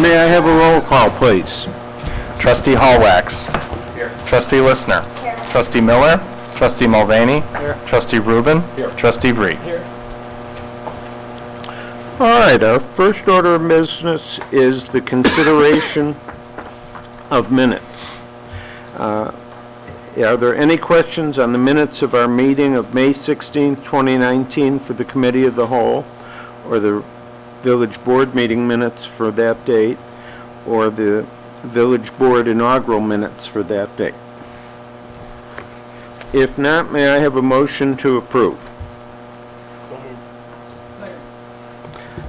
May I have a roll call, please? Trustee Hallwax. Here. Trustee Listner. Here. Trustee Miller. Trustee Mulvaney. Here. Trustee Rubin. Here. Trustee Vree. Here. All right, our first order of business is the consideration of minutes. Are there any questions on the minutes of our meeting of May 16th, 2019 for the Committee of the Whole, or the Village Board meeting minutes for that date, or the Village Board inaugural minutes for that date? If not, may I have a motion to approve? So moved.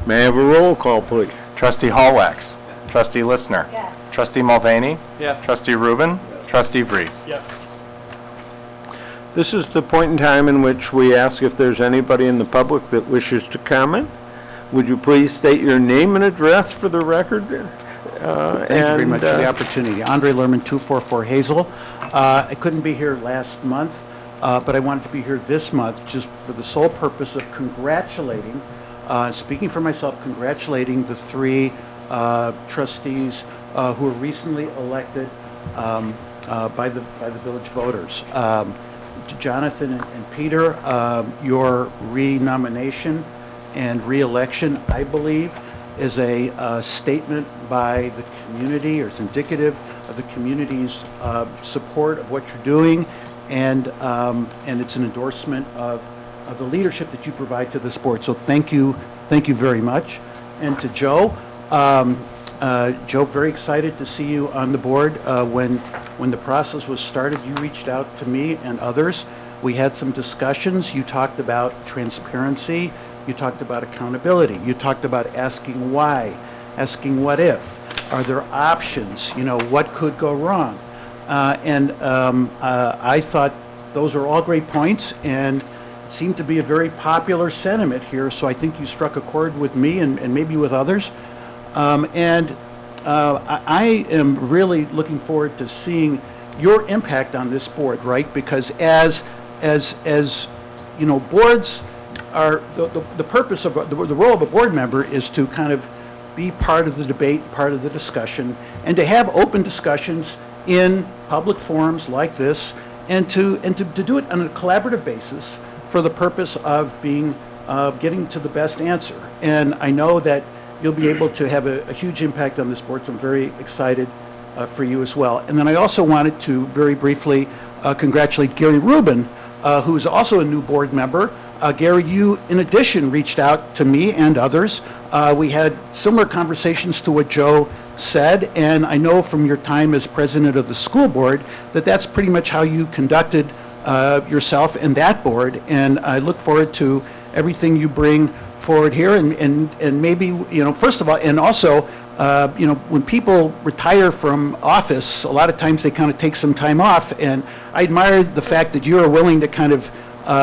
May I have a roll call, please? Trustee Hallwax. Trustee Listner. Yes. Trustee Mulvaney. Yes. Trustee Rubin. Trustee Vree. Yes. This is the point in time in which we ask if there's anybody in the public that wishes to comment. Would you please state your name and address for the record? Thank you very much for the opportunity. Andre Lerman, 244 Hazel. I couldn't be here last month, but I wanted to be here this month just for the sole purpose of congratulating, speaking for myself, congratulating the three trustees who were recently elected by the village voters. To Jonathan and Peter, your re-nomination and re-election, I believe, is a statement by the community, or it's indicative of the community's support of what you're doing, and it's an endorsement of the leadership that you provide to this board. So thank you very much. And to Joe, Joe, very excited to see you on the board. When the process was started, you reached out to me and others. We had some discussions. You talked about transparency. You talked about accountability. You talked about asking why, asking what if. Are there options? You know, what could go wrong? I thought those are all great points, and it seemed to be a very popular sentiment here, so I think you struck a chord with me and maybe with others. I am really looking forward to seeing your impact on this board, right? Because as you know, boards are, the purpose of, the role of a board member is to kind of be part of the debate, part of the discussion, and to have open discussions in public forums like this, and to do it on a collaborative basis for the purpose of getting to the best answer. And I know that you'll be able to have a huge impact on this board, so I'm very excited for you as well. And then I also wanted to very briefly congratulate Gary Rubin, who is also a new board member. Gary, you in addition reached out to me and others. We had similar conversations to what Joe said, and I know from your time as president of the school board that that's pretty much how you conducted yourself and that board, and I look forward to everything you bring forward here, and maybe, you know, first of all, and also, you know, when people retire from office, a lot of times they kind of take some time off, and I admire the fact that you are willing to kind of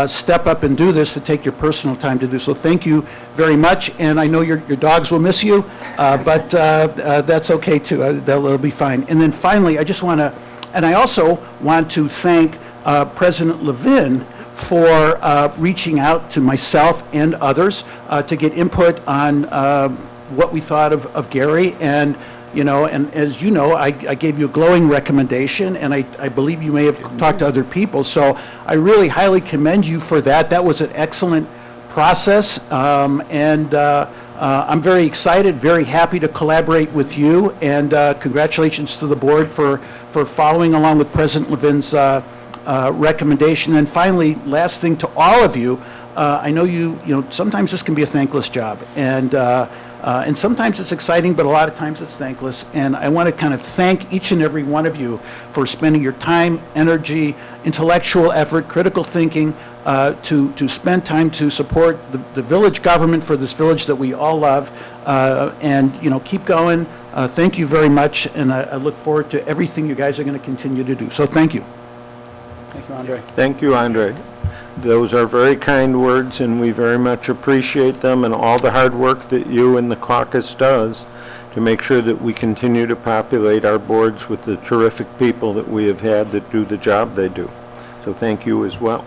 step up and do this, to take your personal time to do so. Thank you very much, and I know your dogs will miss you, but that's okay too. That'll be fine. And then finally, I just want to, and I also want to thank President Levin for reaching out to myself and others to get input on what we thought of Gary. And, you know, and as you know, I gave you a glowing recommendation, and I believe you may have talked to other people. So I really highly commend you for that. That was an excellent process. I'm very excited, very happy to collaborate with you. And congratulations to the board for following along with President Levin's recommendation. And finally, last thing to all of you, I know you know, sometimes this can be a thankless job, and sometimes it's exciting, but a lot of times it's thankless. And I want to kind of thank each and every one of you for spending your time, energy, intellectual effort, critical thinking, to spend time to support the village government for this village that we all love. And, you know, keep going. Thank you very much, and I look forward to everything you guys are going to continue to do. So thank you. Thank you, Andre. Thank you, Andre. Those are very kind words, and we very much appreciate them and all the hard work that you and the caucus does to make sure that we continue to populate our boards with the terrific people that we have had that do the job they do. So thank you as well.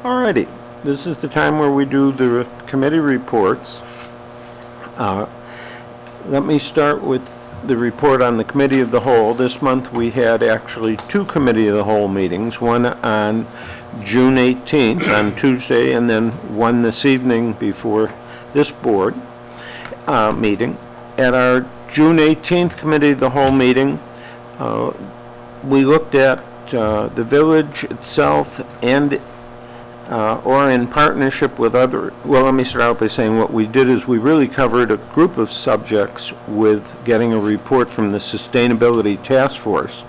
All righty. This is the time where we do the committee reports. Let me start with the report on the Committee of the Whole. This month, we had actually 2 Committee of the Whole meetings, one on June 18th, on Tuesday, and then one this evening before this board meeting. At our June 18th Committee of the Whole meeting, we looked at the village itself and or in partnership with other, well, let me start out by saying what we did is we really covered a group of subjects with getting a report from the Sustainability Task Force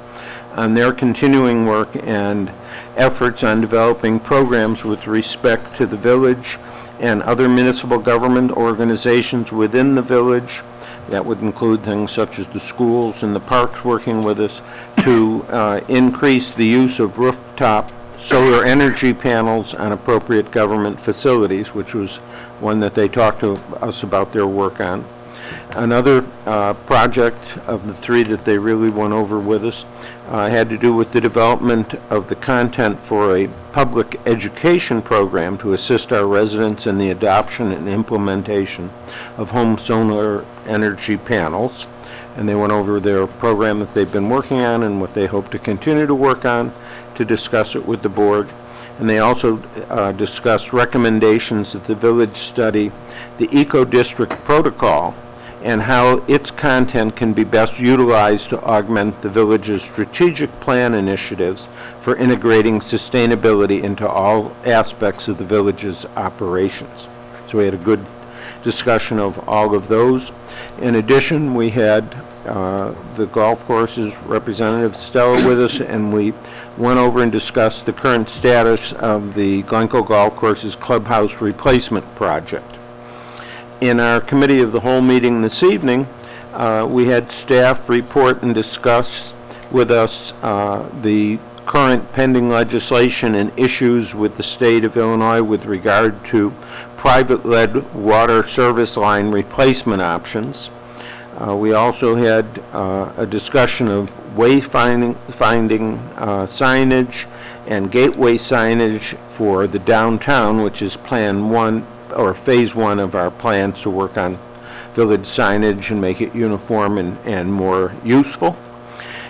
on their continuing work and efforts on developing programs with respect to the village and other municipal government organizations within the village. That would include things such as the schools and the parks working with us to increase the use of rooftop solar energy panels on appropriate government facilities, which was one that they talked to us about their work on. Another project of the 3 that they really went over with us had to do with the development of the content for a public education program to assist our residents in the adoption and implementation of home solar energy panels. And they went over their program that they've been working on and what they hope to continue to work on, to discuss it with the board. And they also discussed recommendations that the village study the eco-district protocol and how its content can be best utilized to augment the village's strategic plan initiatives for integrating sustainability into all aspects of the village's operations. So we had a good discussion of all of those. In addition, we had the golf courses representative Stella with us, and we went over and discussed the current status of the Glencoe Golf Courses clubhouse replacement project. In our Committee of the Whole meeting this evening, we had staff report and discuss with us the current pending legislation and issues with the state of Illinois with regard to private-led water service line replacement options. We also had a discussion of wayfinding signage and gateway signage for the downtown, which is Plan 1 or Phase 1 of our plans to work on village signage and make it uniform and more useful.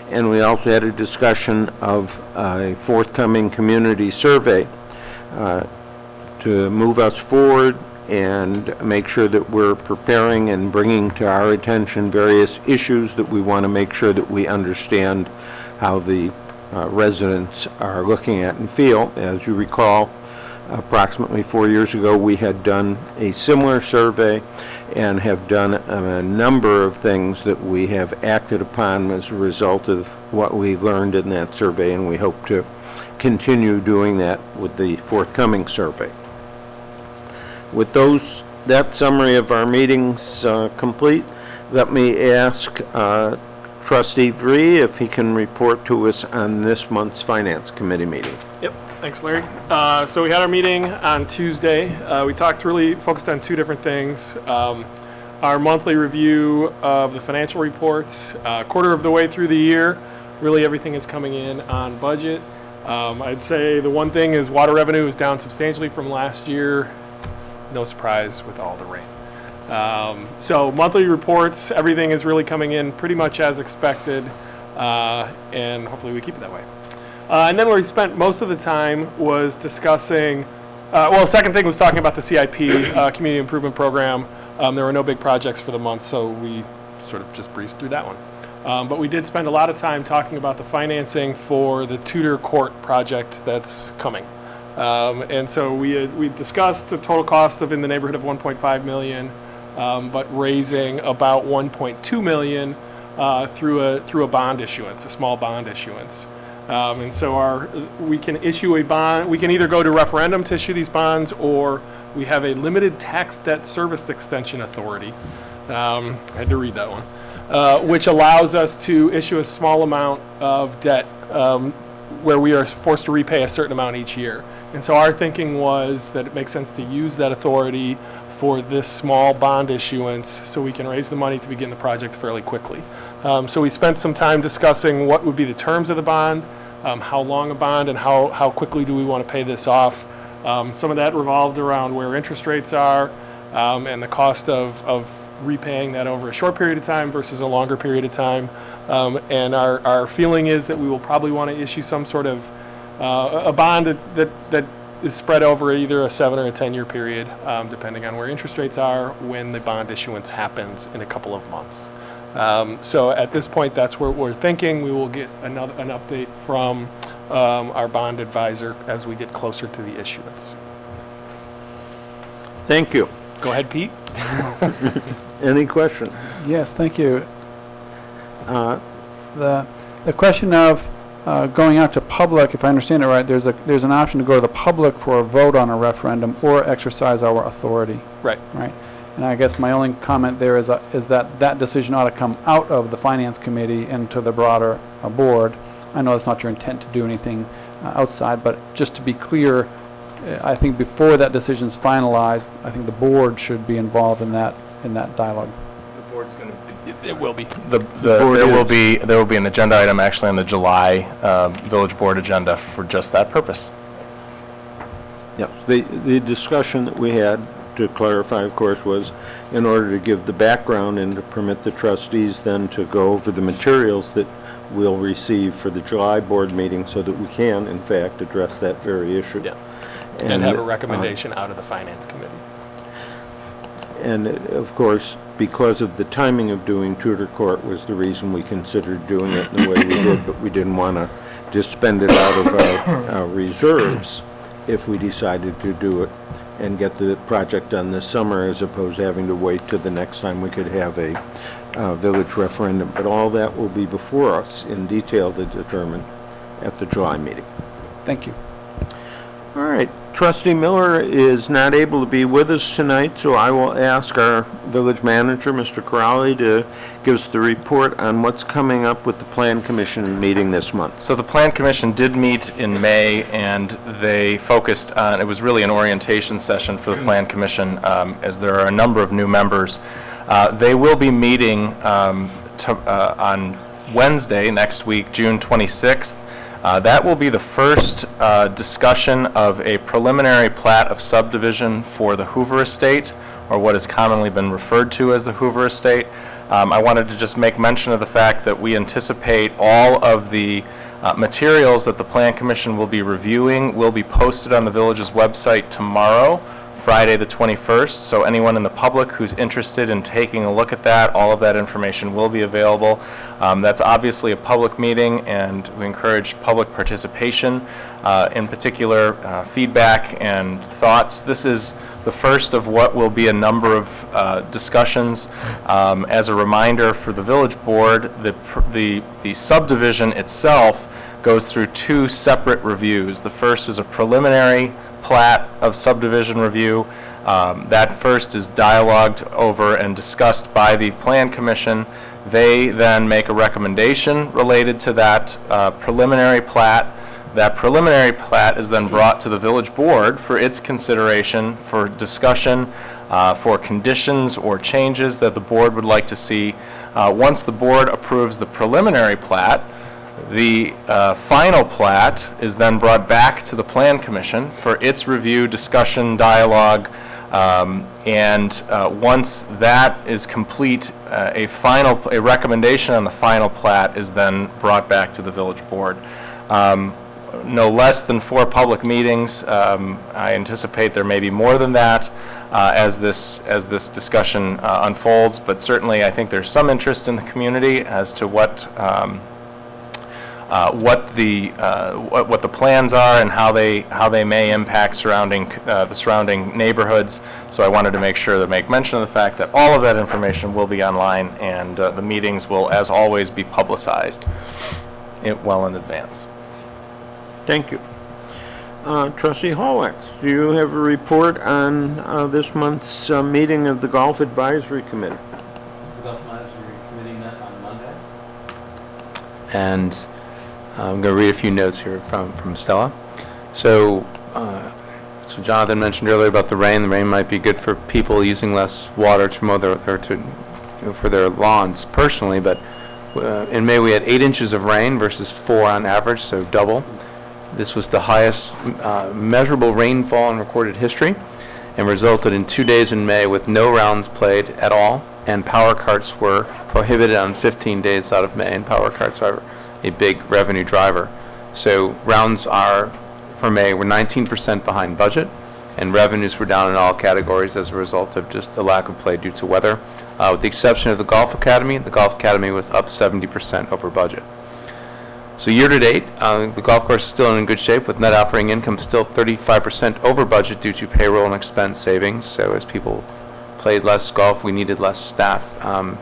And we also had a discussion of a forthcoming community survey to move us forward and make sure that we're preparing and bringing to our attention various issues that we want to make sure that we understand how the residents are looking at and feel. As you recall, approximately 4 years ago, we had done a similar survey and have done a number of things that we have acted upon as a result of what we learned in that survey, and we hope to continue doing that with the forthcoming survey. With that summary of our meetings complete, let me ask Trustee Vree if he can report to us on this month's Finance Committee meeting. Yep, thanks, Larry. So we had our meeting on Tuesday. We focused on 2 different things. Our monthly review of the financial reports, quarter of the way through the year, really everything is coming in on budget. I'd say the one thing is water revenue is down substantially from last year. No surprise with all the rain. So monthly reports, everything is really coming in pretty much as expected, and hopefully we keep it that way. And then where we spent most of the time was discussing, the second thing was talking about the CIP, Community Improvement Program. There were no big projects for the month, so we sort of just breezed through that one. But we did spend a lot of time talking about the financing for the Tudor Court project that's coming. And so we discussed the total cost of in the neighborhood of 1.5 million, but raising about 1.2 million through a bond issuance, a small bond issuance. And so we can issue a bond. We can either go to referendum to issue these bonds, or we have a limited tax debt service extension authority. I had to read that one, which allows us to issue a small amount of debt where we are forced to repay a certain amount each year. And so our thinking was that it makes sense to use that authority for this small bond issuance so we can raise the money to begin the project fairly quickly. So we spent some time discussing what would be the terms of the bond, how long a bond, and how quickly do we want to pay this off. Some of that revolved around where interest rates are and the cost of repaying that over a short period of time versus a longer period of time. And our feeling is that we will probably want to issue some sort of a bond that is spread over either a 7 or a 10-year period, depending on where interest rates are when the bond issuance happens in a couple of months. So at this point, that's what we're thinking. We will get an update from our bond advisor as we get closer to the issuance. Thank you. Go ahead, Pete. Any questions? Yes, thank you. The question of going out to public, if I understand it right, there's an option to go to the public for a vote on a referendum or exercise our authority. Right. Right. And I guess my only comment there is that decision ought to come out of the Finance Committee and to the broader board. I know it's not your intent to do anything outside, but just to be clear, I think before that decision is finalized, I think the board should be involved in that dialogue. The board's going to. It will be. There will be an agenda item actually on the July village board agenda for just that purpose. Yep. The discussion that we had, to clarify, of course, was in order to give the background and to permit the trustees then to go over the materials that we'll receive for the July board meeting so that we can, in fact, address that very issue. Yeah. And have a recommendation out of the Finance Committee. And of course, because of the timing of doing Tudor Court was the reason we considered doing it the way we did, but we didn't want to just spend it out of our reserves if we decided to do it and get the project done this summer as opposed to having to wait till the next time we could have a village referendum. But all that will be before us in detail to determine at the July meeting. Thank you. All right, Trustee Miller is not able to be with us tonight, so I will ask our village manager, Mr. Crowley, to give us the report on what's coming up with the Plan Commission meeting this month. So the Plan Commission did meet in May, and they focused on, it was really an orientation session for the Plan Commission, as there are a number of new members. They will be meeting on Wednesday next week, June 26th. That will be the first discussion of a preliminary plat of subdivision for the Hoover Estate, or what has commonly been referred to as the Hoover Estate. I wanted to just make mention of the fact that we anticipate all of the materials that the Plan Commission will be reviewing will be posted on the village's website tomorrow, Friday the 21st, so anyone in the public who's interested in taking a look at that, all of that information will be available. That's obviously a public meeting, and we encourage public participation, in particular feedback and thoughts. This is the first of what will be a number of discussions. As a reminder for the village board, the subdivision itself goes through two separate reviews. The first is a preliminary plat of subdivision review. That first is dialogued over and discussed by the Plan Commission. They then make a recommendation related to that preliminary plat. That preliminary plat is then brought to the village board for its consideration, for discussion, for conditions or changes that the board would like to see. Once the board approves the preliminary plat, the final plat is then brought back to the Plan Commission for its review, discussion, dialogue, and once that is complete, a recommendation on the final plat is then brought back to the village board. No less than 4 public meetings. I anticipate there may be more than that as this discussion unfolds, but certainly I think there's some interest in the community as to what the plans are and how they may impact the surrounding neighborhoods. So I wanted to make mention of the fact that all of that information will be online, and the meetings will, as always, be publicized well in advance. Thank you. Trustee Hallwax, do you have a report on this month's meeting of the Golf Advisory Committee? The Golf Advisory Committee met on Monday. And I'm going to read a few notes here from Stella. So Jonathan mentioned earlier about the rain. The rain might be good for people using less water to mow for their lawns personally, but in May we had 8 inches of rain versus 4 on average, so double. This was the highest measurable rainfall in recorded history and resulted in 2 days in May with no rounds played at all. and power carts were prohibited on 15 days out of May, and power carts are a big revenue driver. So rounds for May were 19% behind budget, and revenues were down in all categories as a result of just the lack of play due to weather. With the exception of the Golf Academy was up 70% over budget. So year to date, the golf course is still in good shape with net operating income still 35% over budget due to payroll and expense savings. So as people played less golf, we needed less staff. On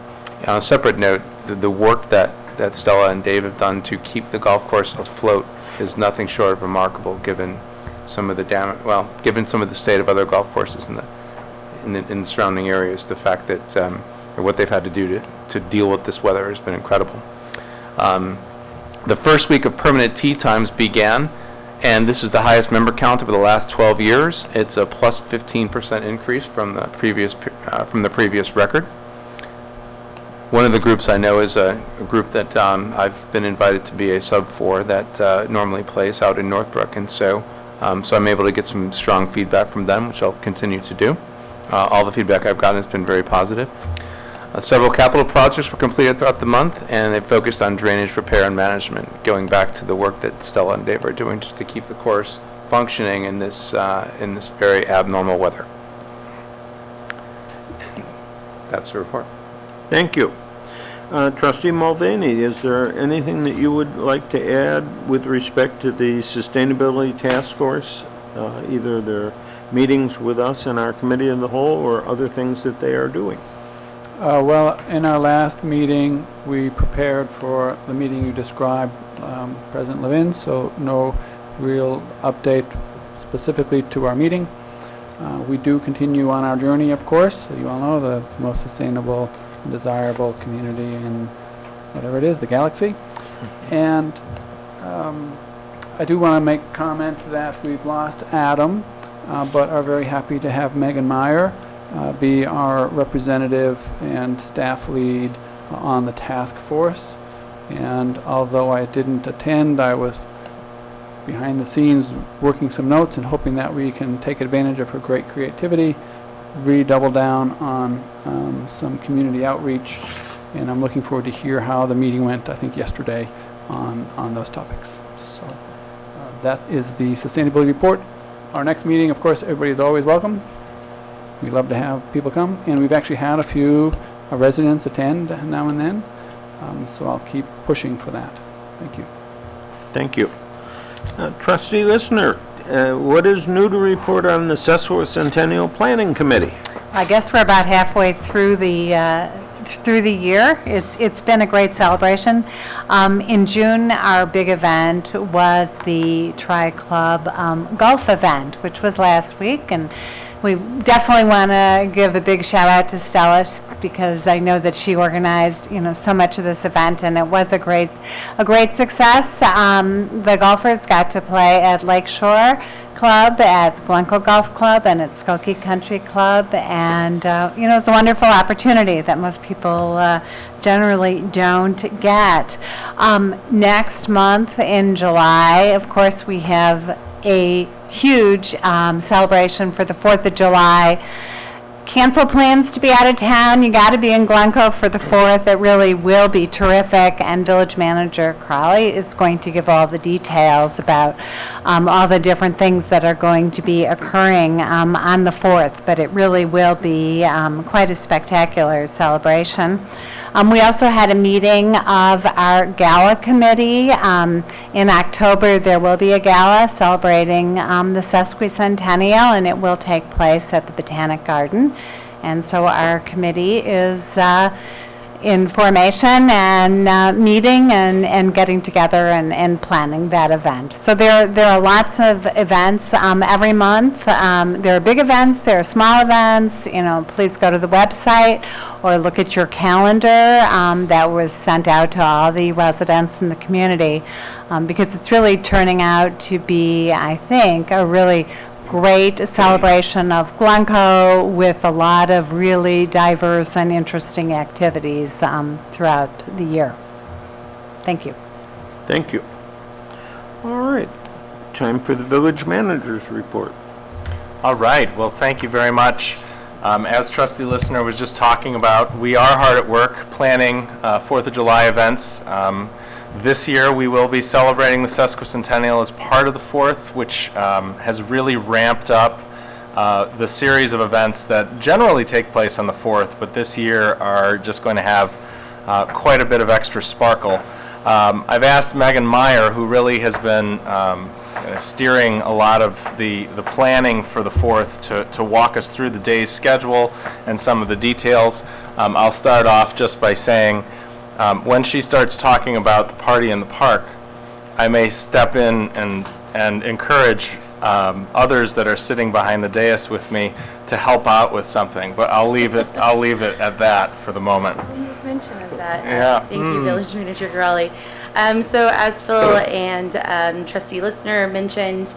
a separate note, the work that Stella and Dave have done to keep the golf course afloat is nothing short of remarkable, given some of the given some of the state of other golf courses in the surrounding areas. The fact that or what they've had to do to deal with this weather has been incredible. The first week of permanent tee times began, and this is the highest member count over the last 12 years. It's a plus 15% increase from the previous record. One of the groups I know is a group that I've been invited to be a sub for that normally plays out in Northbrook, and so I'm able to get some strong feedback from them, which I'll continue to do. All the feedback I've gotten has been very positive. Several capital projects were completed throughout the month, and they focused on drainage repair and management, going back to the work that Stella and Dave are doing just to keep the course functioning in this very abnormal weather. And that's the report. Thank you. Trustee Mulvaney, is there anything that you would like to add with respect to the Sustainability Task Force, either their meetings with us and our committee of the whole or other things that they are doing? Well, in our last meeting, we prepared for the meeting you described, President Levin, so no real update specifically to our meeting. We do continue on our journey, of course. You all know the most sustainable and desirable community in whatever it is, the galaxy. And I do want to make comment that we've lost Adam, but are very happy to have Megan Meyer be our representative and staff lead on the task force. And although I didn't attend, I was behind the scenes working some notes and hoping that we can take advantage of her great creativity, redouble down on some community outreach, and I'm looking forward to hear how the meeting went, I think yesterday, on those topics. So that is the sustainability report. Our next meeting, of course, everybody is always welcome. We love to have people come, and we've actually had a few residents attend now and then, so I'll keep pushing for that. Thank you. Thank you. Trustee Listener, what is new to report on the Cecil Centennial Planning Committee? I guess we're about halfway through the year. It's been a great celebration. In June, our big event was the Tri-Club golf event, which was last week, and we definitely want to give a big shout out to Stella because I know that she organized, so much of this event, and it was a great success. The golfers got to play at Lakeshore Club, at Glencoe Golf Club, and at Skokie Country Club, and it's a wonderful opportunity that most people generally don't get. Next month in July, of course, we have a huge celebration for the 4th of July. Cancel plans to be out of town. You got to be in Glencoe for the 4th. It really will be terrific, and Village Manager Crowley is going to give all the details about all the different things that are going to be occurring on the 4th, but it really will be quite a spectacular celebration. We also had a meeting of our gala committee. In October, there will be a gala celebrating the sesquicentennial, and it will take place at the Botanic Garden. And so our committee is in formation and meeting and getting together and planning that event. So there are lots of events every month. There are big events, there are small events. Please go to the website or look at your calendar that was sent out to all the residents in the community because it's really turning out to be, I think, a really great celebration of Glencoe with a lot of really diverse and interesting activities throughout the year. Thank you. Thank you. All right. Time for the village manager's report. All right. Well, thank you very much. As trustee listener was just talking about, we are hard at work planning 4th of July events. This year, we will be celebrating the sesquicentennial as part of the 4th, which has really ramped up the series of events that generally take place on the 4th, but this year are just going to have quite a bit of extra sparkle. I've asked Megan Meyer, who really has been steering a lot of the planning for the 4th, to walk us through the day's schedule and some of the details. I'll start off just by saying, when she starts talking about the party in the park, I may step in and encourage others that are sitting behind the dais with me to help out with something, but I'll leave it at that for the moment. Mention of that. Yeah. Thank you, Village Manager Gurali. So as Phil and trustee listener mentioned,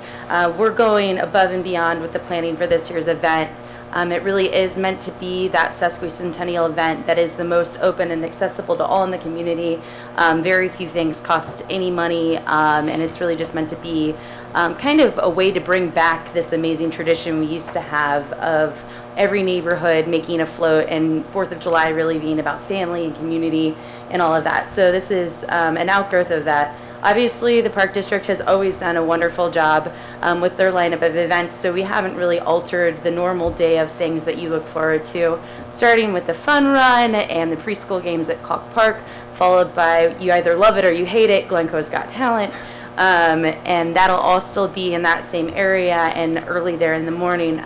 we're going above and beyond with the planning for this year's event. It really is meant to be that sesquicentennial event that is the most open and accessible to all in the community. Very few things cost any money, and it's really just meant to be kind of a way to bring back this amazing tradition we used to have of every neighborhood making a float, and 4th of July really being about family and community and all of that. So this is an outgrowth of that. Obviously, the Park District has always done a wonderful job with their lineup of events, so we haven't really altered the normal day of things that you look forward to, starting with the fun run and the preschool games at Calk Park, followed by you either love it or you hate it, Glencoe's Got Talent, and that'll all still be in that same area and early there in the morning.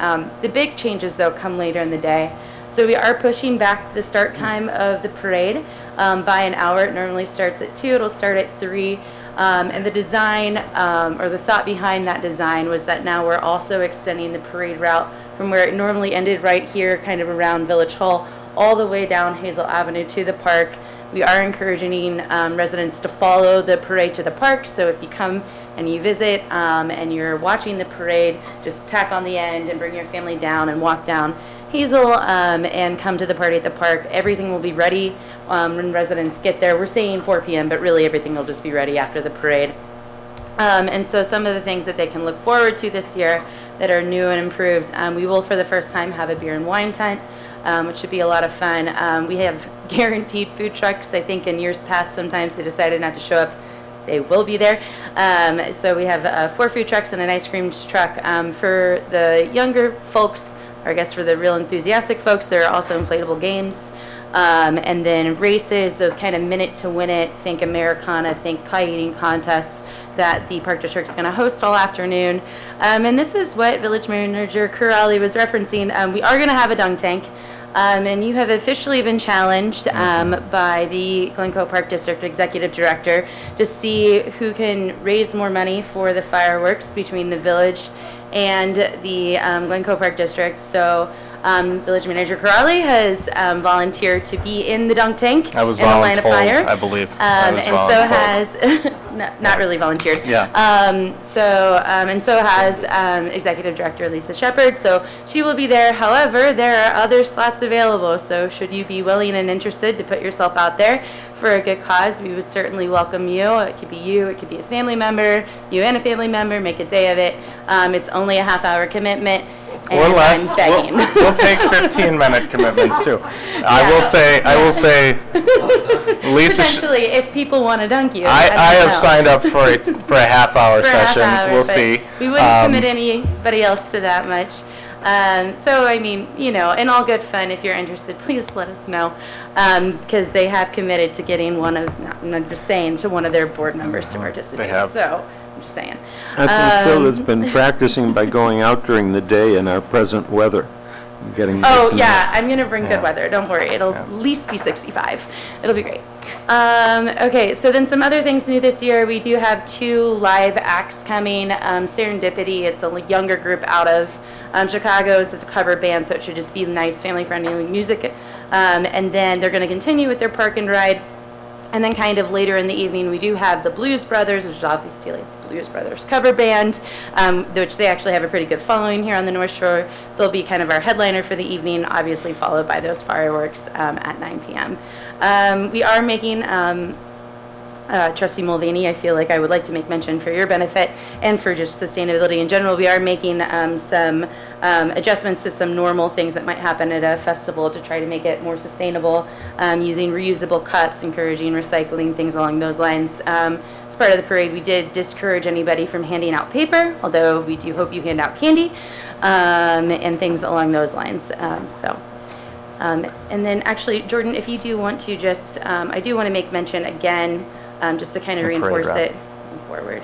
The big changes, though, come later in the day. So we are pushing back the start time of the parade by an hour. It normally starts at 2. It'll start at 3. And the design, or the thought behind that design, was that now we're also extending the parade route from where it normally ended right here, kind of around Village Hall, all the way down Hazel Avenue to the park. We are encouraging residents to follow the parade to the park, so if you come and you visit and you're watching the parade, just tack on the end and bring your family down and walk down Hazel and come to the party at the park. Everything will be ready when residents get there. We're saying 4 p.m., but really everything will just be ready after the parade. And so some of the things that they can look forward to this year that are new and improved, we will for the first time have a beer and wine tent, which should be a lot of fun. We have guaranteed food trucks. I think in years past sometimes they decided not to show up. They will be there. So we have 4 food trucks and an ice cream truck. For the younger folks, or I guess for the real enthusiastic folks, there are also inflatable games. And then races, those kind of minute to win it, think Americana, think pie eating contests that the Park District is going to host all afternoon. And this is what Village Manager Kurali was referencing. We are going to have a dunk tank. And you have officially been challenged by the Glencoe Park District Executive Director to see who can raise more money for the fireworks between the village and the Glencoe Park District. So Village Manager Corrali has volunteered to be in the dunk tank. I was in the line of voluntold, fire. I believe. I was And so has not really volunteered. Yeah. And so has Executive Director Lisa Shepard. So she will be there. However, there are other slots available. So should you be willing and interested to put yourself out there for a good cause, we would certainly welcome you. It could be you, it could be a family member, you and a family member, make a day of it. It's only a half-hour commitment. Or And less. I'm begging. We'll take 15-minute commitments too. I will say, Lisa. Potentially, if people want to dunk you. I don't have know. signed up for a half-hour For a half session. hour, We'll but see. We wouldn't commit anybody else to that much. So, I mean, in all good fun, if you're interested, please let us know. Because they have committed to getting I'm just saying, to one of their board members to participate. They have. So, I'm just saying. I think Phil has been practicing by going out during the day in our present weather. and getting Oh, nice and yeah, I'm going to bring Yeah. good weather. Don't worry. It'll Yeah. at least be 65. It'll be great. Okay, so then some other things new this year. We do have 2 live acts coming. Serendipity, it's a younger group out of Chicago. It's a cover band, so it should just be nice, family-friendly music. And then they're going to continue with their park and ride. And then kind of later in the evening, we do have the Blues Brothers, which is obviously like Blues Brothers cover band, which they actually have a pretty good following here on the North Shore. They'll be kind of our headliner for the evening, obviously followed by those fireworks at 9 p.m. We are making Trustee Mulvaney, I feel like I would like to make mention for your benefit and for just sustainability in general. We are making some adjustments to some normal things that might happen at a festival to try to make it more sustainable, using reusable cups, encouraging recycling, things along those lines. As part of the parade, we did discourage anybody from handing out paper, although we do hope you hand out candy, and things along those lines. And then actually, Jordan, if you do want to just, I do want to make mention again, just to kind of The parade reinforce route. it forward,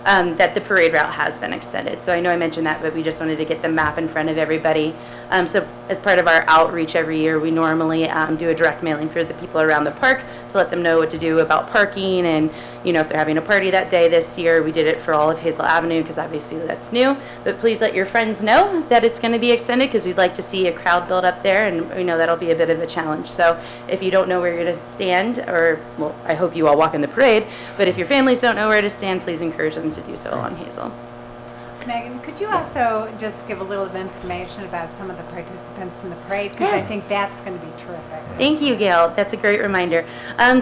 that the parade route has been extended. So I know I mentioned that, but we just wanted to get the map in front of everybody. So as part of our outreach every year, we normally do a direct mailing for the people around the park to let them know what to do about parking, and if they're having a party that day. This year we did it for all of Hazel Avenue because obviously that's new, but please let your friends know that it's going to be extended because we'd like to see a crowd build up there, and we know that'll be a bit of a challenge. So if you don't know where you're going to stand, or well, I hope you all walk in the parade, but if your families don't know where to stand, please encourage them to do so along Hazel. Megan, could you also just give a little bit of information about some of the participants in the parade? Because Yes. I think that's going to be terrific. Thank you, Gail. That's a great reminder.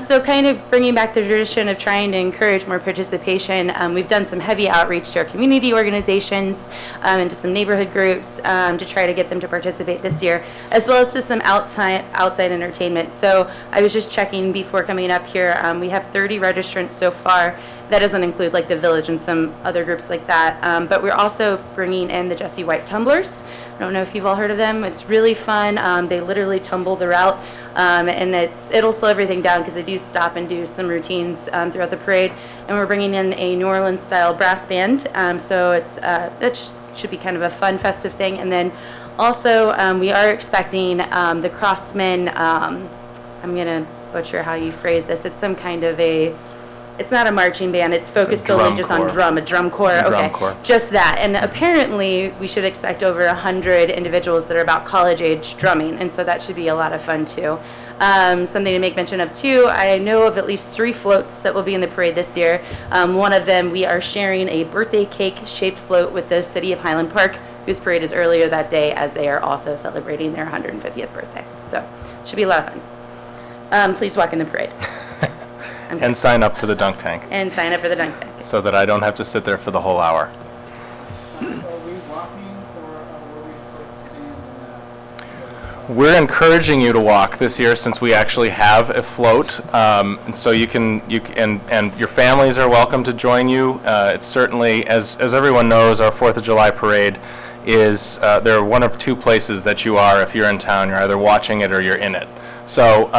So kind of bringing back the tradition of trying to encourage more participation, we've done some heavy outreach to our community organizations and to some neighborhood groups to try to get them to participate this year, as well as to some outside entertainment. So I was just checking before coming up here. We have 30 registrants so far. That doesn't include like the Village and some other groups like that. But we're also bringing in the Jesse White Tumblers. I don't know if you've all heard of them. It's really fun. They literally tumble the route, and it'll slow everything down because they do stop and do some routines throughout the parade. And we're bringing in a New Orleans style brass band. So that should be kind of a fun, festive thing. And then also we are expecting the Crossmen. I'm gonna butcher how you phrase this. It's some kind of it's not a marching band. It's focused solely drum just on corps. a drum corps. A drum Okay, corps. just that. And apparently, we should expect over 100 individuals that are about college age drumming, and so that should be a lot of fun too. Something to make mention of too, I know of at least 3 floats that will be in the parade this year. One of them, we are sharing a birthday cake shaped float with the City of Highland Park, whose parade is earlier that day, as they are also celebrating their 150th birthday. So it should be a lot of fun. Please walk in the parade. And sign up for the dunk tank, And sign up for the dunk tank. so that I don't have to sit there for the whole hour. Are we walking, or were we supposed to stand in We're encouraging you to walk this year since we actually have a float, and so and your families are welcome to join you. It's certainly, as everyone knows, our 4th of July parade is, there are one of 2 places that you are if you're in town. You're either watching it or you're in it. So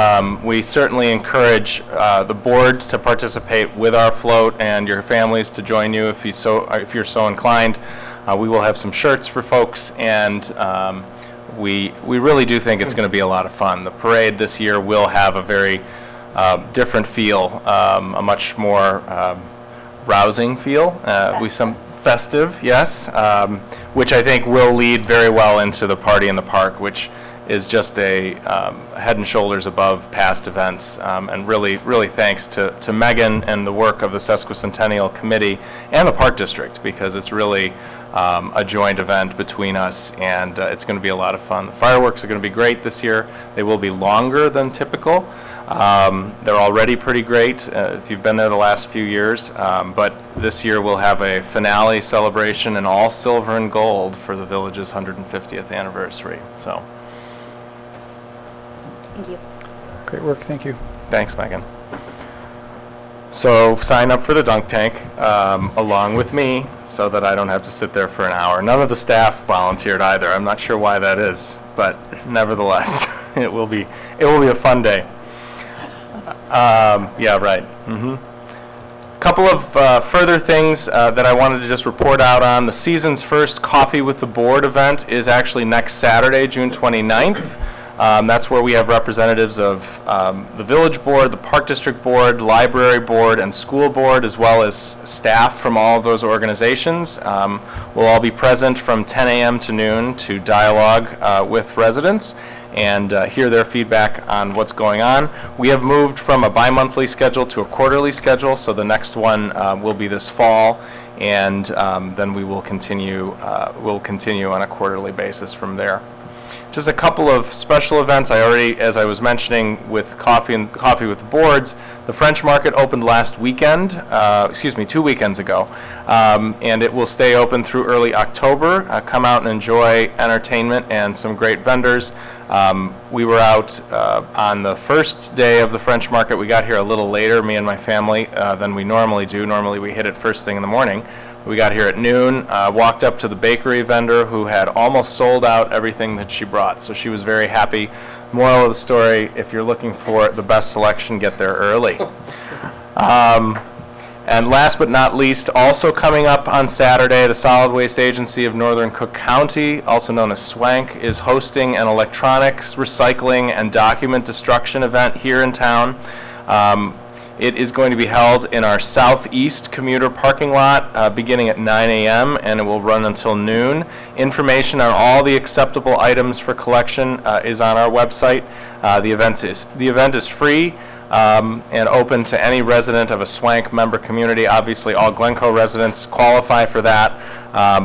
we certainly encourage the board to participate with our float, and your families to join you if you're so inclined. We will have some shirts for folks, and we really do think it's going to be a lot of fun. The parade this year will have a very different feel, a much more rousing feel, some festive, yes, which I think will lead very well into the Party in the Park, which is just a head and shoulders above past events, and really thanks to Megan and the work of the Sesquicentennial Committee and the Park District, because it's really a joint event between us, and it's going to be a lot of fun. The fireworks are going to be great this year. They will be longer than typical. They're already pretty great if you've been there the last few years, but this year we'll have a finale celebration in all silver and gold for the Village's 150th anniversary. So. Thank you. Great work, thank you. Thanks, Megan. So sign up for the dunk tank along with me so that I don't have to sit there for an hour. None of the staff volunteered either. I'm not sure why that is, but nevertheless, it will be a fun day. Yeah, right. Couple of further things that I wanted to just report out on. The season's first Coffee with the Board event is actually next Saturday, June 29th. That's where we have representatives of the Village Board, the Park District Board, Library Board, and School Board, as well as staff from all of those organizations. We'll all be present from 10 a.m. to noon to dialogue with residents and hear their feedback on what's going on. We have moved from a bi-monthly schedule to a quarterly schedule, so the next one will be this fall, and then we will continue on a quarterly basis from there. Just a couple of special events. As I was mentioning with Coffee with the Boards, the French Market opened last weekend, 2 weekends ago, and it will stay open through early October. Come out and enjoy entertainment and some great vendors. We were out on the first day of the French Market. We got here a little later, me and my family, than we normally do. Normally we hit it first thing in the morning. We got here at noon, walked up to the bakery vendor who had almost sold out everything that she brought. So she was very happy. Moral of the story, if you're looking for the best selection, get there early. And last but not least, also coming up on Saturday, the Solid Waste Agency of Northern Cook County, also known as SWANC, is hosting an electronics, recycling, and document destruction event here in town. It is going to be held in our southeast commuter parking lot beginning at 9 a.m. and it will run until noon. Information on all the acceptable items for collection is on our website. The event is free and open to any resident of a SWANC member community. Obviously, all Glencoe residents qualify for that,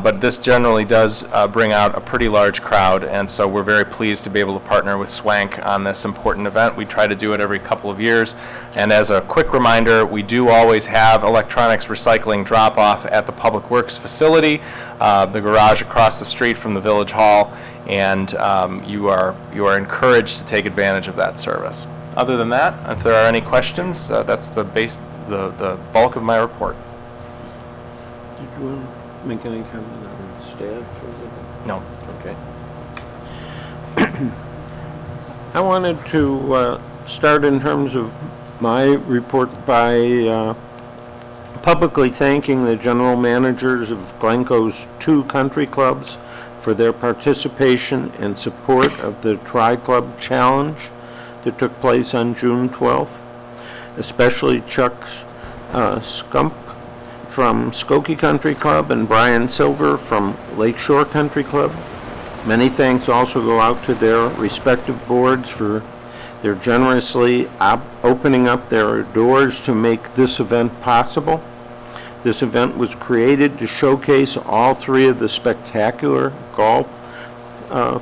but this generally does bring out a pretty large crowd, and so we're very pleased to be able to partner with SWANC on this important event. We try to do it every couple of years, and as a quick reminder, we do always have electronics recycling drop-off at the Public Works facility, the garage across the street from the Village Hall, and you are encouraged to take advantage of that service. Other than that, if there are any questions, that's the bulk of my report. Did you want to make any comment on staff? No. Okay. I wanted to start in terms of my report by publicly thanking the general managers of Glencoe's 2 country clubs for their participation and support of the Tri-Club Challenge that took place on June 12th, especially Chuck Scump from Skokie Country Club and Brian Silver from Lakeshore Country Club. Many thanks also go out to their respective boards for their generously opening up their doors to make this event possible. This event was created to showcase all 3 of the spectacular golf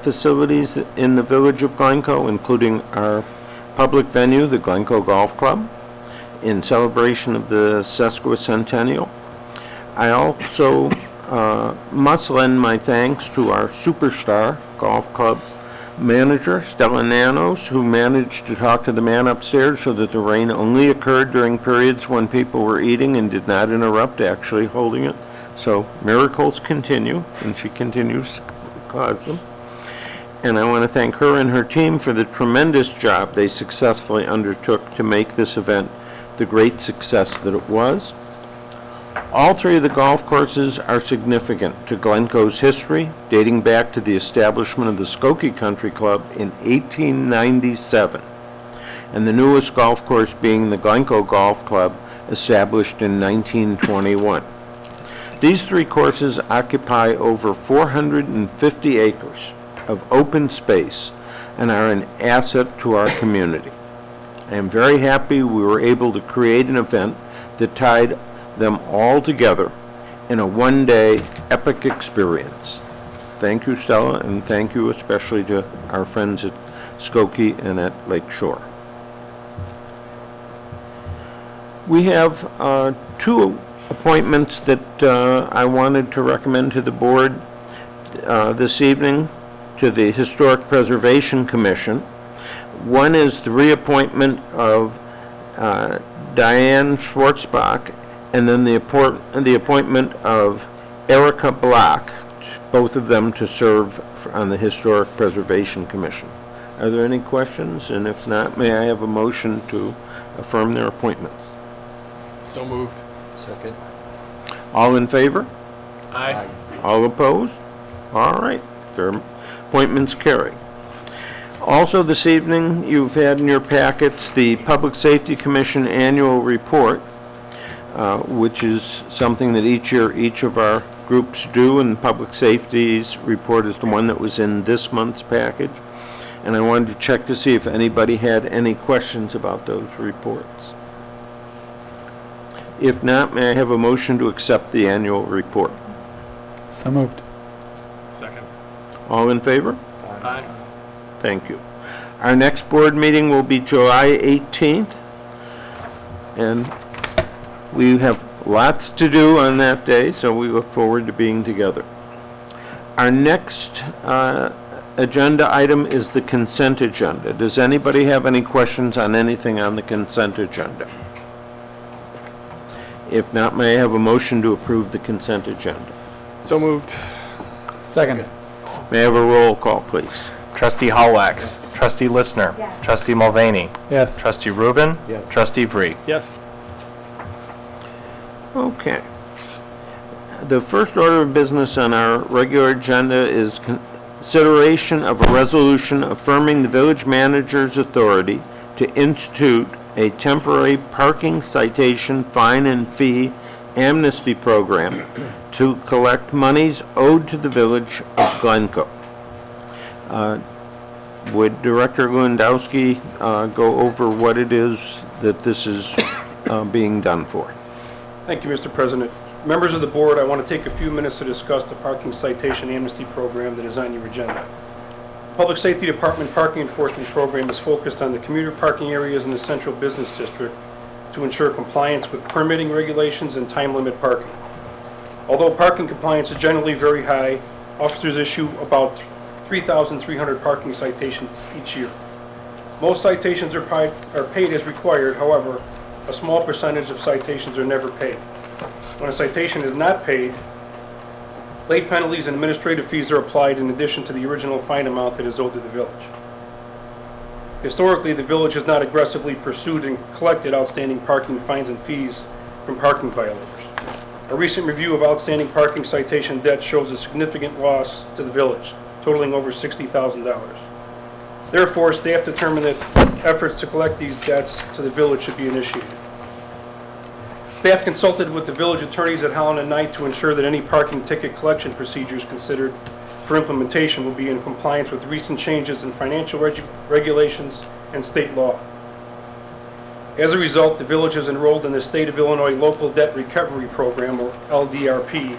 facilities in the village of Glencoe, including our public venue, the Glencoe Golf Club, in celebration of the sesquicentennial. I also must lend my thanks to our superstar golf club manager, Stella Nanos, who managed to talk to the man upstairs so that the rain only occurred during periods when people were eating and did not interrupt actually holding it. So miracles continue, and she continues to cause them. And I want to thank her and her team for the tremendous job they successfully undertook to make this event the great success that it was. All 3 of the golf courses are significant to Glencoe's history, dating back to the establishment of the Skokie Country Club in 1897, and the newest golf course being the Glencoe Golf Club, established in 1921. These 3 courses occupy over 450 acres of open space and are an asset to our community. I am very happy we were able to create an event that tied them all together in a one-day epic experience. Thank you, Stella, and thank you especially to our friends at Skokie and at Lakeshore. We have 2 appointments that I wanted to recommend to the board this evening to the Historic Preservation Commission. One is the reappointment of Diane Schwartzbach, and then the appointment of Erica Block, both of them to serve on the Historic Preservation Commission. Are there any questions? And if not, may I have a motion to affirm their appointments? So moved. Second. All in favor? Aye. All opposed? All right, their appointments carry. Also this evening, you've had in your packets the Public Safety Commission Annual Report, which is something that each year each of our groups do, and Public Safety's report is the one that was in this month's package. And I wanted to check to see if anybody had any questions about those reports. If not, may I have a motion to accept the annual report? So moved. Second. All in favor? Aye. Thank you. Our next board meeting will be July 18th, and we have lots to do on that day, so we look forward to being together. Our next agenda item is the consent agenda. Does anybody have any questions on anything on the consent agenda? If not, may I have a motion to approve the consent agenda? So moved. Second. May I have a roll call, please? Trustee Hallwax. Trustee Listner. Yes. Trustee Mulvaney. Yes. Trustee Rubin. Yes. Trustee Vree. Yes. Okay. The first order of business on our regular agenda is consideration of a resolution affirming the village manager's authority to institute a temporary parking citation fine and fee amnesty program to collect monies owed to the village of Glencoe. Would Director Lewandowski go over what it is that this is being done for? Thank you, Mr. President. Members of the board, I want to take a few minutes to discuss the parking citation amnesty program that is on your agenda. Public Safety Department parking enforcement program is focused on the commuter parking areas in the central business district to ensure compliance with permitting regulations and time limit parking. Although parking compliance is generally very high, officers issue about 3,300 parking citations each year. Most citations are paid as required, however, a small percentage of citations are never paid. When a citation is not paid, late penalties and administrative fees are applied in addition to the original fine amount that is owed to the village. Historically, the village has not aggressively pursued and collected outstanding parking fines and fees from parking violators. A recent review of outstanding parking citation debt shows a significant loss to the village, totaling over $60,000. Therefore, staff determined that efforts to collect these debts to the village should be initiated. Staff consulted with the village attorneys at Holland and Knight to ensure that any parking ticket collection procedures considered for implementation will be in compliance with recent changes in financial regulations and state law. As a result, the village is enrolled in the State of Illinois Local Debt Recovery Program, or LDRP,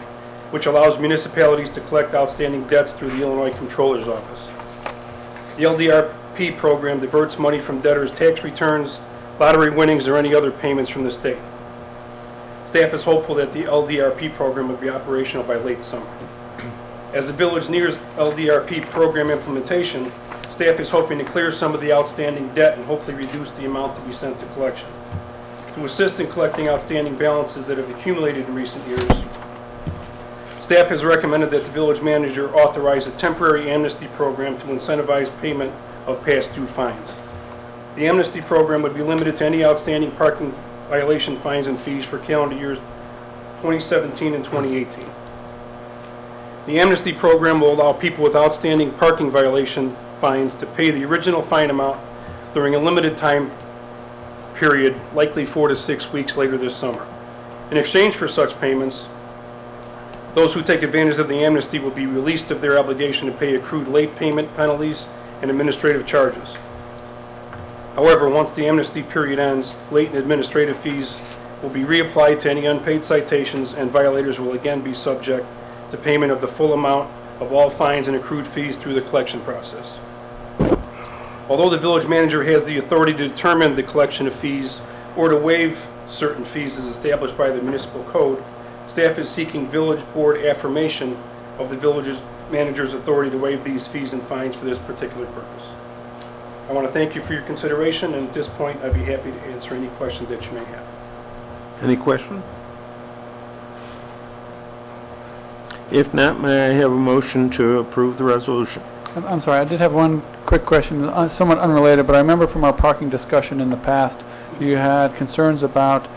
which allows municipalities to collect outstanding debts through the Illinois Comptroller's Office. The LDRP program diverts money from debtors' tax returns, lottery winnings, or any other payments from the state. Staff is hopeful that the LDRP program will be operational by late summer. As the village nears LDRP program implementation, staff is hoping to clear some of the outstanding debt and hopefully reduce the amount to be sent to collection. To assist in collecting outstanding balances that have accumulated in recent years, staff has recommended that the village manager authorize a temporary amnesty program to incentivize payment of past due fines. The amnesty program would be limited to any outstanding parking violation fines and fees for calendar years 2017 and 2018. The amnesty program will allow people with outstanding parking violation fines to pay the original fine amount during a limited time period, likely 4 to 6 weeks later this summer. In exchange for such payments, those who take advantage of the amnesty will be released of their obligation to pay accrued late payment penalties and administrative charges. However, once the amnesty period ends, late and administrative fees will be reapplied to any unpaid citations, and violators will again be subject to payment of the full amount of all fines and accrued fees through the collection process. Although the village manager has the authority to determine the collection of fees or to waive certain fees as established by the municipal code, staff is seeking village board affirmation of the village manager's authority to waive these fees and fines for this particular purpose. I want to thank you for your consideration, and at this point, I'd be happy to answer any questions that you may have. Any questions? If not, may I have a motion to approve the resolution? I'm sorry, I did have one quick question, somewhat unrelated, but I remember from our parking discussion in the past, you had concerns about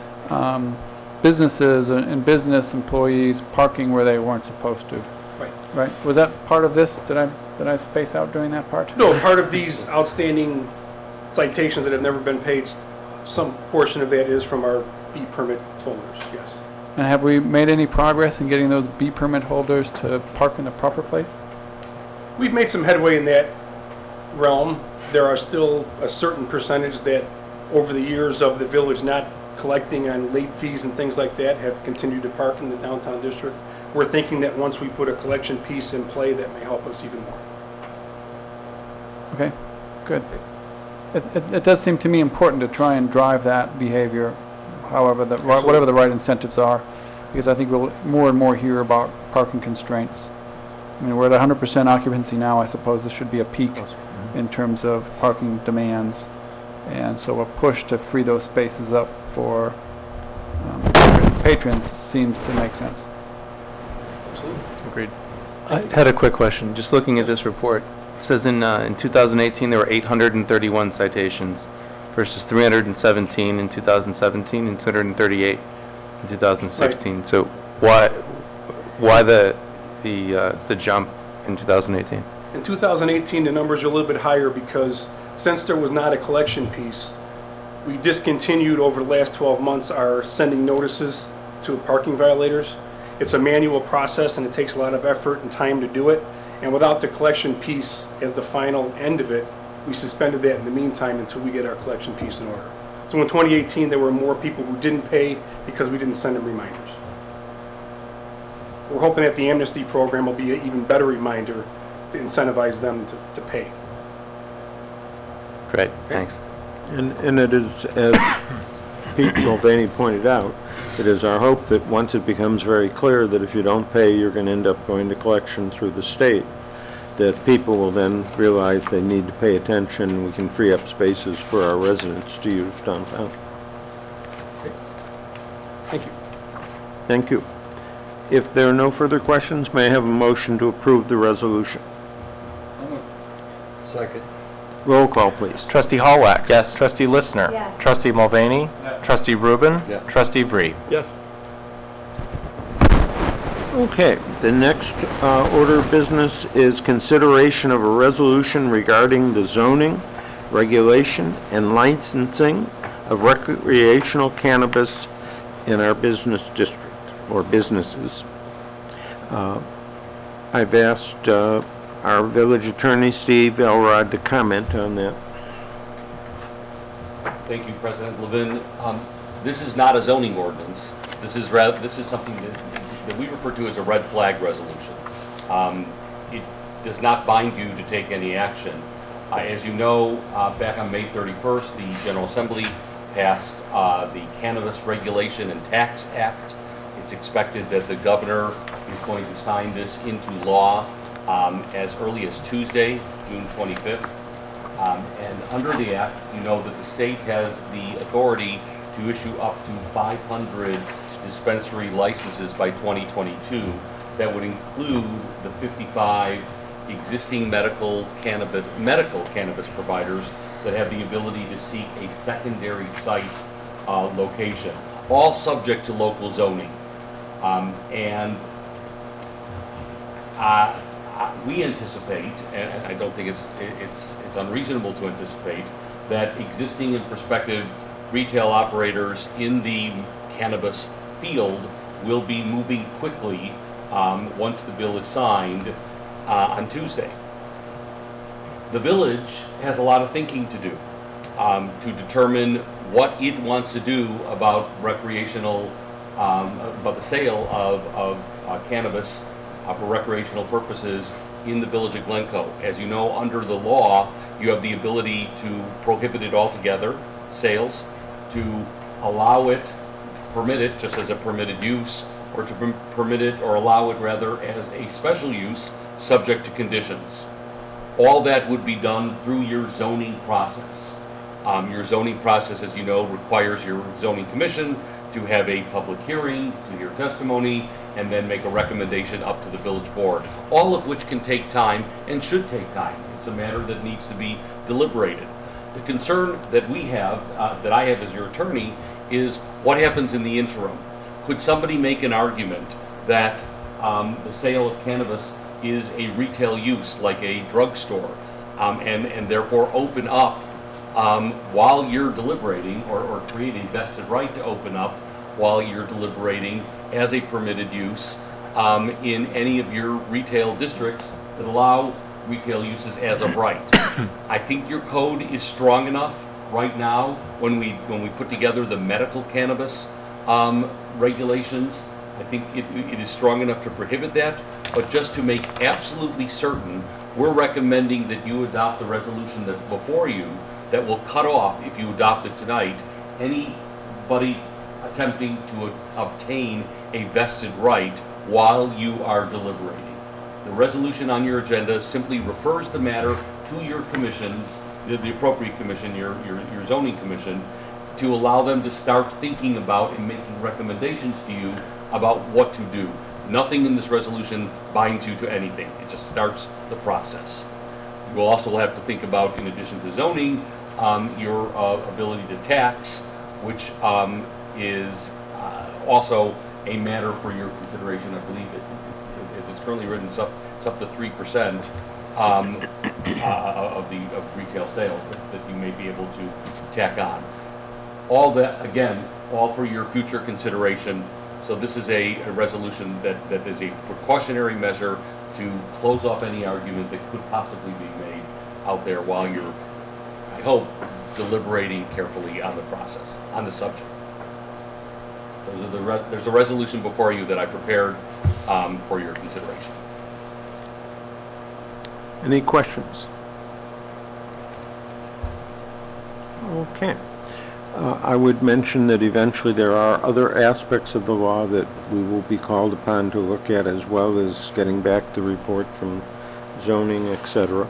businesses and business employees parking where they weren't supposed to. Right. Right? Was that part of this? Did I space out during that part? No, part of these outstanding citations that have never been paid, some portion of that is from our B permit holders, yes. And have we made any progress in getting those B permit holders to park in the proper place? We've made some headway in that realm. There are still a certain percentage that, over the years of the village not collecting on late fees and things like that, have continued to park in the downtown district. We're thinking that once we put a collection piece in play, that may help us even more. Okay, good. It does seem to me important to try and drive that behavior, however, whatever the right incentives are, because I think we'll more and more hear about parking constraints. I mean, we're at 100% occupancy now. I suppose this should be a peak in terms of parking demands. And so a push to free those spaces up for patrons seems to make sense. Agreed. I had a quick question. Just looking at this report, it says in 2018 there were 831 citations versus 317 in 2017 and 238 in 2016. Right. So why the jump in 2018? In 2018, the numbers are a little bit higher because since there was not a collection piece, we discontinued over the last 12 months our sending notices to parking violators. It's a manual process and it takes a lot of effort and time to do it. And without the collection piece as the final end of it, we suspended that in the meantime until we get our collection piece in order. So in 2018, there were more people who didn't pay because we didn't send them reminders. We're hoping that the amnesty program will be an even better reminder to incentivize them to pay. Great, thanks. And it is, as Pete Mulvaney pointed out, it is our hope that once it becomes very clear that if you don't pay, you're going to end up going to collection through the state, that people will then realize they need to pay attention and we can free up spaces for our residents to use downtown. Thank you. Thank you. If there are no further questions, may I have a motion to approve the resolution? Second. Roll call, please. Trustee Hallwax. Yes. Trustee Listner. Yes. Trustee Mulvaney. Trustee Rubin. Yes. Trustee Vree. Yes. Okay, the next order of business is consideration of a resolution regarding the zoning, regulation, and licensing of recreational cannabis in our business district, or businesses. I've asked our village attorney, Steve Elrod, to comment on that. Thank you, President Levin. This is not a zoning ordinance. This is something that we refer to as a red flag resolution. It does not bind you to take any action. As you know, back on May 31st, the General Assembly passed the Cannabis Regulation and Tax Act. It's expected that the governor is going to sign this into law as early as Tuesday, June 25th. And under the act, you know that the state has the authority to issue up to 500 dispensary licenses by 2022. That would include the 55 existing medical cannabis providers that have the ability to seek a secondary site location, all subject to local zoning. We anticipate, and I don't think it's unreasonable to anticipate, that existing and prospective retail operators in the cannabis field will be moving quickly once the bill is signed on Tuesday. The village has a lot of thinking to do to determine what it wants to do about recreational, about the sale of cannabis for recreational purposes in the village of Glencoe. As you know, under the law, you have the ability to prohibit it altogether, sales, to allow it, permit it just as a permitted use, or to permit it or allow it rather as a special use subject to conditions. All that would be done through your zoning process. Your zoning process, as you know, requires your zoning commission to have a public hearing, to hear testimony, and then make a recommendation up to the village board, all of which can take time and should take time. It's a matter that needs to be deliberated. The concern that we have, that I have as your attorney, is what happens in the interim. Could somebody make an argument that the sale of cannabis is a retail use, like a drugstore, and therefore open up while you're deliberating, or create a vested right to open up while you're deliberating as a permitted use in any of your retail districts that allow retail uses as of right. I think your code is strong enough right now when we put together the medical cannabis regulations. I think it is strong enough to prohibit that, but just to make absolutely certain we're recommending that you adopt the resolution that's before you that will cut off, if you adopt it tonight, anybody attempting to obtain a vested right while you are deliberating. The resolution on your agenda simply refers the matter to your commissions, the appropriate commission, your zoning commission, to allow them to start thinking about and making recommendations to you about what to do. Nothing in this resolution binds you to anything. It just starts the process. You will also have to think about, in addition to zoning, your ability to tax, which is also a matter for your consideration. I believe as it's currently written, it's up to 3% of retail sales that you may be able to tack on. All that, again, all for your future consideration. So this is a resolution that is a precautionary measure to close off any argument that could possibly be made out there while you're, I hope, deliberating carefully on the process, on the subject. There's a resolution before you that I prepared for your consideration. Any questions? Okay. I would mention that eventually there are other aspects of the law that we will be called upon to look at, as well as getting back the report from zoning, etc.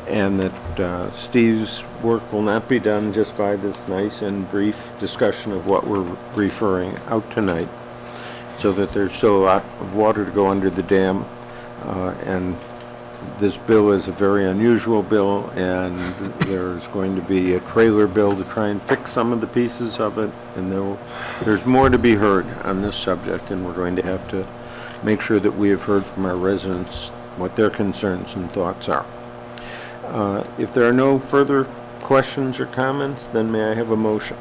And that Steve's work will not be done just by this nice and brief discussion of what we're referring out tonight, so that there's still a lot of water to go under the dam. And this bill is a very unusual bill, and there's going to be a trailer bill to try and fix some of the pieces of it, and there's more to be heard on this subject, and we're going to have to make sure that we have heard from our residents what their concerns and thoughts are. If there are no further questions or comments, then may I have a motion?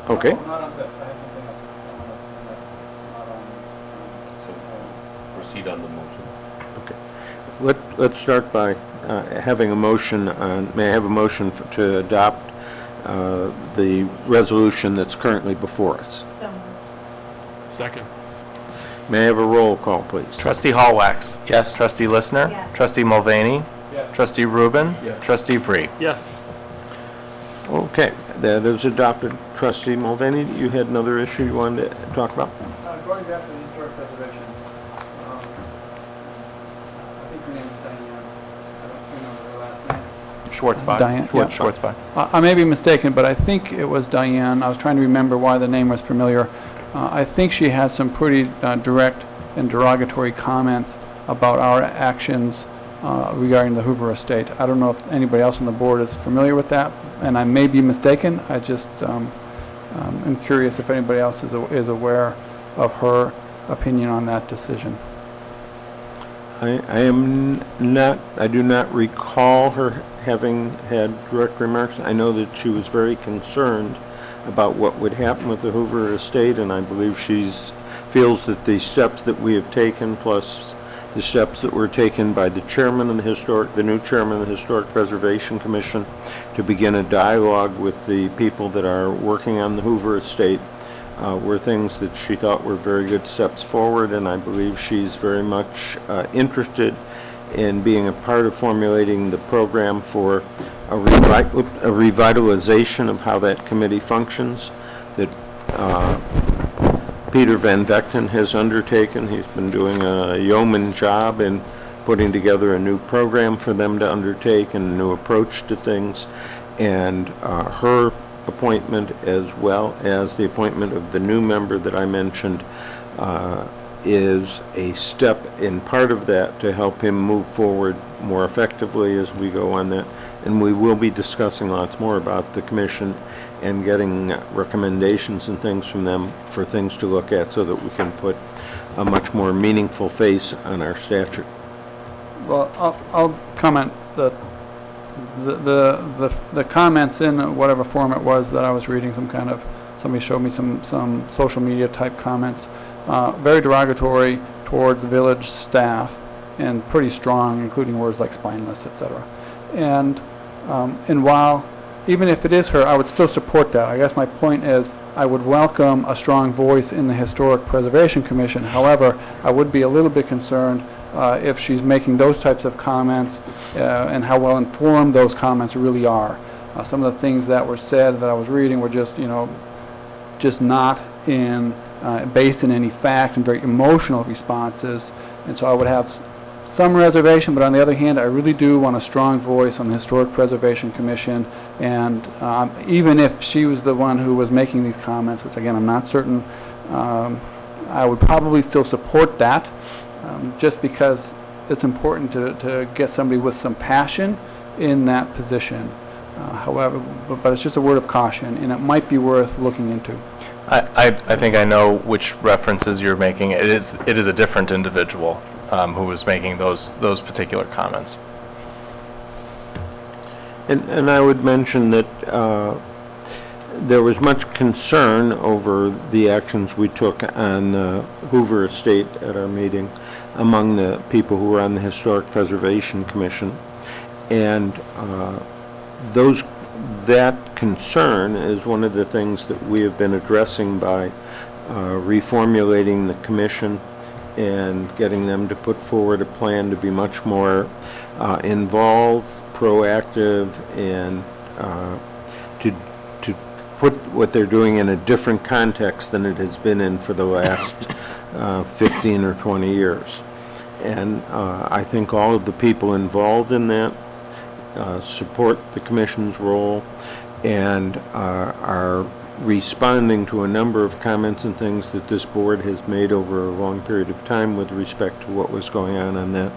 Okay. Not on this, I have something else. Not on, So proceed on the motion. Let's start by having a motion on, may I have a motion to adopt the resolution that's currently before us? So Second. May I have a roll call, please? Trustee Hallwax. Yes. Trustee Listener. Yes. Trustee Mulvaney. Yes. Trustee Rubin. Yes. Trustee Vree. Yes. Okay, that is adopted. Trustee Mulvaney, you had another issue you wanted to talk about? Going back to the historic preservation, I think her name is Diane. I don't remember her last name. Schwartzbach. Diane, yeah. Schwartzbach. I may be mistaken, but I think it was Diane. I was trying to remember why the name was familiar. I think she had some pretty direct and derogatory comments about our actions regarding the Hoover estate. I don't know if anybody else on the board is familiar with that, and I may be mistaken. I just am curious if anybody else is aware of her opinion on that decision. I do not recall her having had direct remarks. I know that she was very concerned about what would happen with the Hoover estate, and I believe she feels that the steps that we have taken, plus the steps that were taken by the chairman of the new chairman of the Historic Preservation Commission to begin a dialogue with the people that are working on the Hoover estate, were things that she thought were very good steps forward, and I believe she's very much interested in being a part of formulating the program for a revitalization of how that committee functions that Peter Van Vechten has undertaken. He's been doing a yeoman job in putting together a new program for them to undertake and a new approach to things, and her appointment, as well as the appointment of the new member that I mentioned, is a step in part of that to help him move forward more effectively as we go on that. And we will be discussing lots more about the commission and getting recommendations and things from them for things to look at so that we can put a much more meaningful face on our statute. Well, I'll comment that the comments in whatever form it was that I was reading, somebody showed me some social media type comments, very derogatory towards the village staff and pretty strong, including words like spineless, etc. And while, even if it is her, I would still support that. I guess my point is I would welcome a strong voice in the Historic Preservation Commission. However, I would be a little bit concerned if she's making those types of comments and how well informed those comments really are. Some of the things that were said that I was reading were just, just not based in any fact and very emotional responses. And so I would have some reservation, but on the other hand, I really do want a strong voice on the Historic Preservation Commission. And even if she was the one who was making these comments, which again, I'm not certain, I would probably still support that, just because it's important to get somebody with some passion in that position. However, but it's just a word of caution, and it might be worth looking into. I think I know which references you're making. It is a different individual who was making those particular comments. And I would mention that there was much concern over the actions we took on Hoover Estate at our meeting among the people who were on the Historic Preservation Commission. And that concern is one of the things that we have been addressing by reformulating the commission and getting them to put forward a plan to be much more involved, proactive, and to put what they're doing in a different context than it has been in for the last 15 or 20 years. And I think all of the people involved in that support the commission's role and are responding to a number of comments and things that this board has made over a long period of time with respect to what was going on that,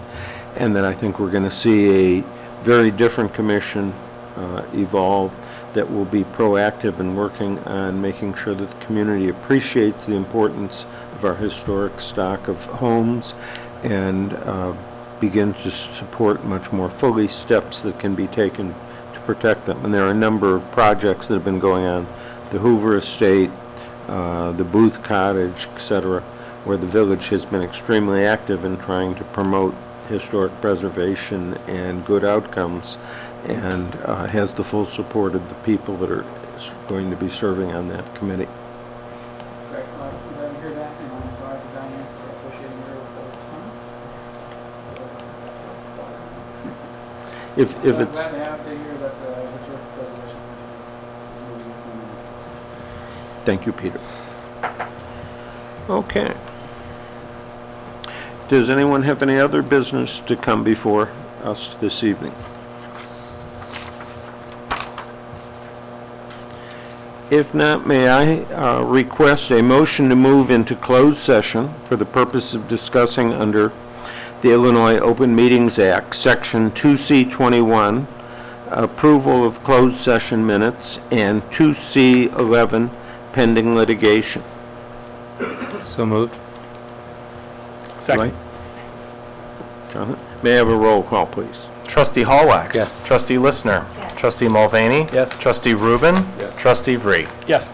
and that I think we're going to see a very different commission evolve that will be proactive in working on making sure that the community appreciates the importance of our historic stock of homes and begins to support much more fully steps that can be taken to protect them. And there are a number of projects that have been going on, the Hoover Estate, the Booth Cottage, etc., where the village has been extremely active in trying to promote historic preservation and good outcomes, and has the full support of the people that are going to be serving on that committee. Great. I'm glad to hear that, and I'm sorry to Diane for associating her with those comments. If I'm it's glad to have to hear that the Historic Preservation Commission is moving some. Thank you, Peter. Okay. Does anyone have any other business to come before us this evening? If not, may I request a motion to move into closed session for the purpose of discussing under the Illinois Open Meetings Act, Section 2C21, approval of closed session minutes, and 2C11, pending litigation. So moved. Second. Right? Jonathan? May I have a roll call, please? Trustee Hallwax. Yes. Trustee Listner. Trustee Mulvaney. Yes. Trustee Rubin. Yes. Trustee Vree. Yes.